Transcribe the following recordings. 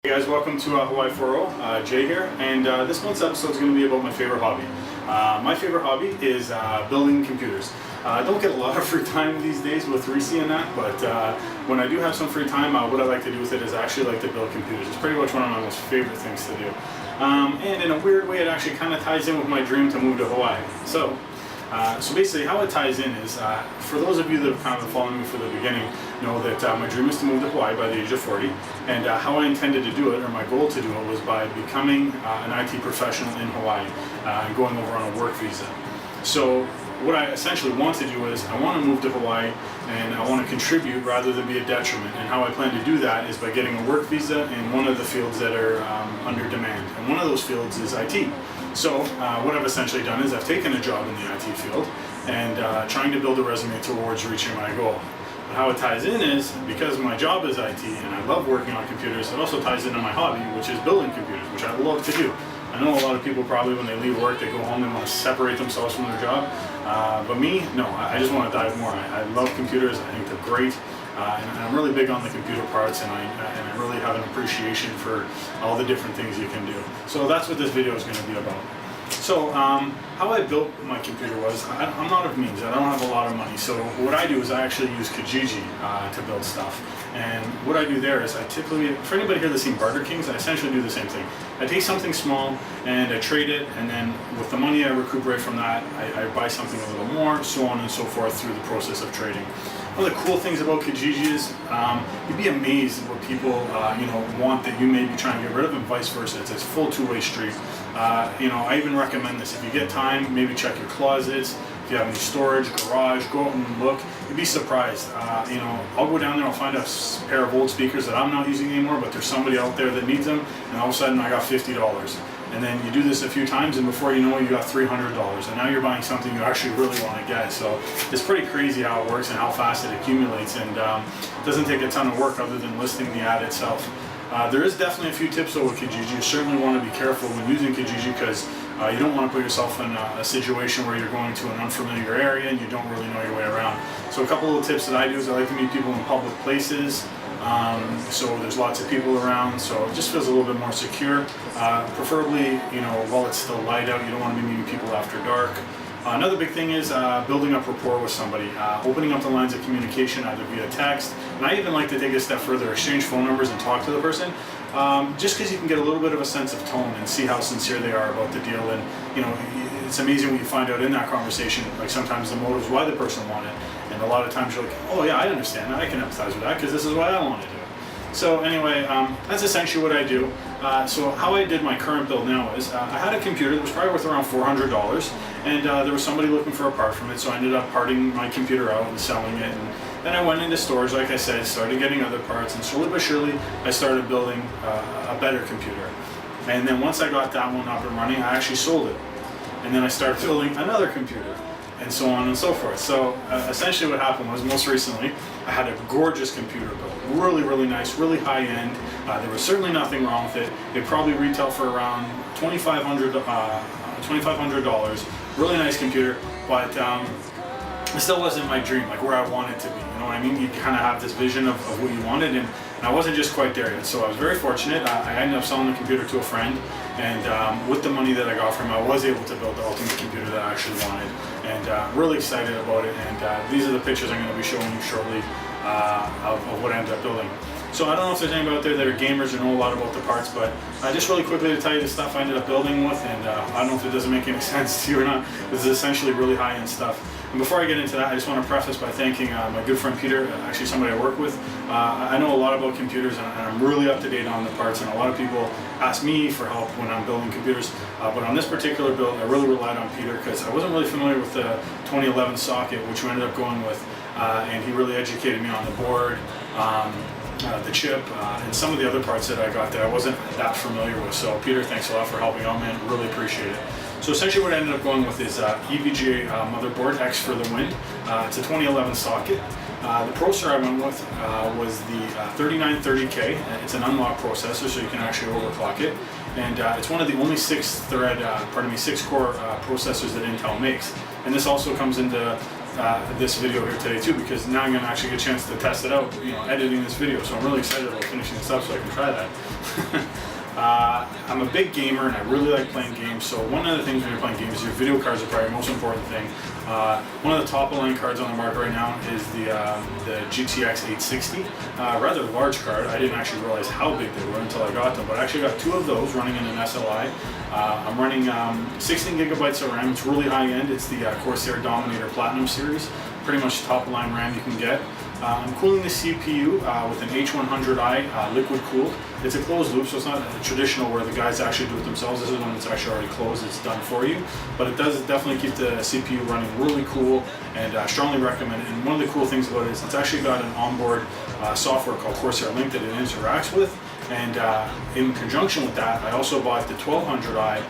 Hey guys, welcome to Hawaii Four-0. Jay here, and this month's episode is going to be about my favorite hobby. My favorite hobby is building computers. I don't get a lot of free time these days with Reese and that, but when I do have some free time, what I like to do with it is I actually like to build computers. It's pretty much one of my most favorite things to do. And in a weird way, it actually kind of ties in with my dream to move to Hawaii. So basically how it ties in is, for those of you that have kind of been following me from the beginning, know that my dream is to move to Hawaii by the age of 40, and how I intended to do it, or my goal to do it, was by becoming an IT professional in Hawaii and going over on a work visa. So what I essentially want to do is I want to move to Hawaii and I want to contribute rather than be a detriment, and how I plan to do that is by getting a work visa in one of the fields that are under demand, and one of those fields is IT. So what I've essentially done is I've taken a job in the IT field and trying to build a resume towards reaching my goal. But how it ties in is, because my job is IT and I love working on computers, it also ties into my hobby, which is building computers, which I love to do. I know a lot of people probably, when they leave work, they go home and want to separate themselves from their job. But me, no, I just want to dive more. I love computers. I think they're great. And I'm really big on the computer parts, and I really have an appreciation for all the different things you can do. So that's what this video is going to be about. So how I built my computer was, I'm not of means, I don't have a lot of money, so what I do is I actually use Kijiji to build stuff. And what I do there is I typically, for anybody here that's seen Barter Kings, I essentially do the same thing. I take something small and I trade it, and then with the money I recuperate from that, I buy something a little more, so on and so forth through the process of trading. One of the cool things about Kijiji is you'd be amazed at what people want that you may be trying to get rid of, and vice versa. It's a full two-way street. I even recommend this. If you get time, maybe check your closets. If you have any storage, garage, go out and look. You'd be surprised. I'll go down there, I'll find a pair of old speakers that I'm not using anymore, but there's somebody out there that needs them, and all of a sudden I got $50. And then you do this a few times, and before you know it, you got $300, and now you're buying something you actually really want to get. So it's pretty crazy how it works and how fast it accumulates, and it doesn't take a ton of work other than listing the ad itself. There is definitely a few tips though with Kijiji. You certainly want to be careful when using Kijiji, because you don't want to put yourself in a situation where you're going to an unfamiliar area and you don't really know your way around. So a couple of tips that I do is I like to meet people in public places. So there's lots of people around, so it just feels a little bit more secure. Preferably, while it's still light out, you don't want to be meeting people after dark. Another big thing is building up rapport with somebody, opening up the lines of communication either via text, and I even like to take it a step further, exchange phone numbers and talk to the person, just because you can get a little bit of a sense of tone and see how sincere they are about the deal. And it's amazing what you find out in that conversation, like sometimes the motives why the person wanted, and a lot of times you're like, oh yeah, I understand that, I can empathize with that because this is what I want to do. So anyway, that's essentially what I do. So how I did my current build now is I had a computer that was probably worth around $400, and there was somebody looking for a part from it, so I ended up parting my computer out and selling it. And then I went into storage, like I said, started getting other parts, and slowly but surely I started building a better computer. And then once I got that one up and running, I actually sold it. And then I started building another computer, and so on and so forth. So essentially what happened was, most recently, I had a gorgeous computer built. Really, really nice, really high end. There was certainly nothing wrong with it. It probably retailed for around $2,500. Really nice computer, but it still wasn't my dream, like where I wanted it to be. You know what I mean? You kind of have this vision of what you wanted, and I wasn't just quite there yet. So I was very fortunate. I ended up selling the computer to a friend, and with the money that I got from him, I was able to build the ultimate computer that I actually wanted, and really excited about it. And these are the pictures I'm going to be showing you shortly of what I ended up building. So I don't know if there's anybody out there that are gamers or know a lot about the parts, but just really quickly to tell you the stuff I ended up building with, and I don't know if it doesn't make any sense to you or not. This is essentially really high-end stuff. And before I get into that, I just want to preface by thanking my good friend Peter, actually somebody I work with. I know a lot about computers, and I'm really up to date on the parts, and a lot of people ask me for help when I'm building computers. But on this particular build, I really relied on Peter because I wasn't really familiar with the 2011 socket, which we ended up going with, and he really educated me on the board, the chip, and some of the other parts that I got that I wasn't that familiar with. So Peter, thanks a lot for helping out, man. Really appreciate it. So essentially what I ended up going with is EVGA motherboard, X for the win. It's a 2011 socket. The processor I went with was the 3930K. It's an unlock processor, so you can actually overclock it. And it's one of the only 6-core processors that Intel makes. And this also comes into this video here today too, because now I'm going to actually get a chance to test it out, editing this video. So I'm really excited about finishing this up so I can try that. I'm a big gamer and I really like playing games, so one of the things when you're playing games is your video cards are probably the most important thing. One of the top of the line cards on the market right now is the GTX 860, rather large card. I didn't actually realize how big they were until I got them, but I actually got 2 of those running in an SLI. I'm running 16 gigabytes of RAM. It's really high end. It's the Corsair Dominator Platinum series, pretty much top of line RAM you can get. I'm cooling the CPU with an H100i liquid cooled. It's a closed loop, so it's not traditional where the guys actually do it themselves. This is one that's actually already closed, it's done for you. But it does definitely keep the CPU running really cool, and I strongly recommend it. And one of the cool things about it is it's actually got an onboard software called Corsair Link that it interacts with. And in conjunction with that, I also bought the 1200i.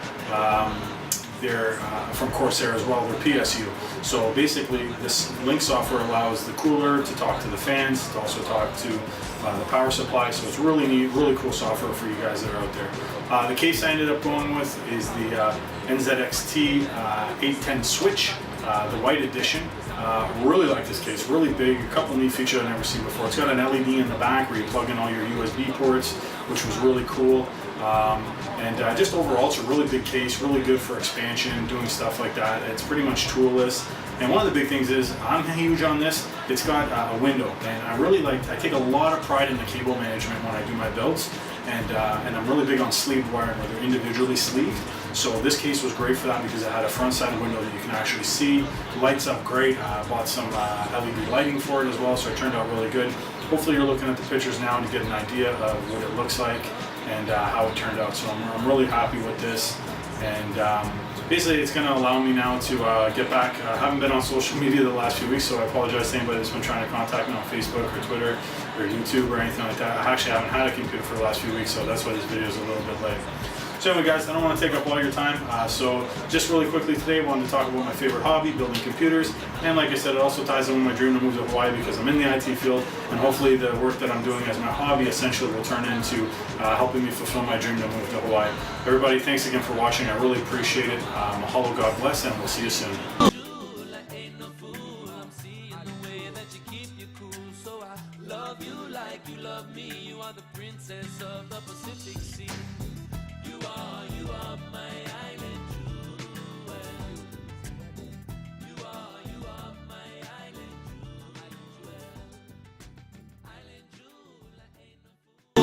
They're from Corsair as well, they're PSU. So basically this Link software allows the cooler to talk to the fans, to also talk to the power supply, so it's really neat, really cool software for you guys that are out there. The case I ended up going with is the NZXT 810 Switch, the white edition. Really like this case, really big, a couple neat features I've never seen before. It's got an LED in the back where you plug in all your USB ports, which was really cool. And just overall, it's a really big case, really good for expansion, doing stuff like that. It's pretty much toolless. And one of the big things is, I'm huge on this, it's got a window. And I take a lot of pride in the cable management when I do my builds. And I'm really big on sleeved wiring, where they're individually sleeved. So this case was great for that because it had a front side window that you can actually see. Lights up great. I bought some LED lighting for it as well, so it turned out really good. Hopefully you're looking at the pictures now to get an idea of what it looks like and how it turned out. So I'm really happy with this. And basically it's going to allow me now to get back. I haven't been on social media the last few weeks, so I apologize to anybody that's been trying to contact me on Facebook or Twitter or YouTube or anything like that. I actually haven't had a computer for the last few weeks, so that's why this video is a little bit late. So anyway guys, I don't want to take up all your time, so just really quickly today I wanted to talk about my favorite hobby, building computers, and like I said, it also ties in with my dream to move to Hawaii because I'm in the IT field, and hopefully the work that I'm doing as my hobby essentially will turn into helping me fulfill my dream to move to Hawaii. Everybody, thanks again for watching, I really appreciate it. Mahalo, God bless, and we'll see you soon. Love you like you love me. You are the princess of the Pacific Sea. You are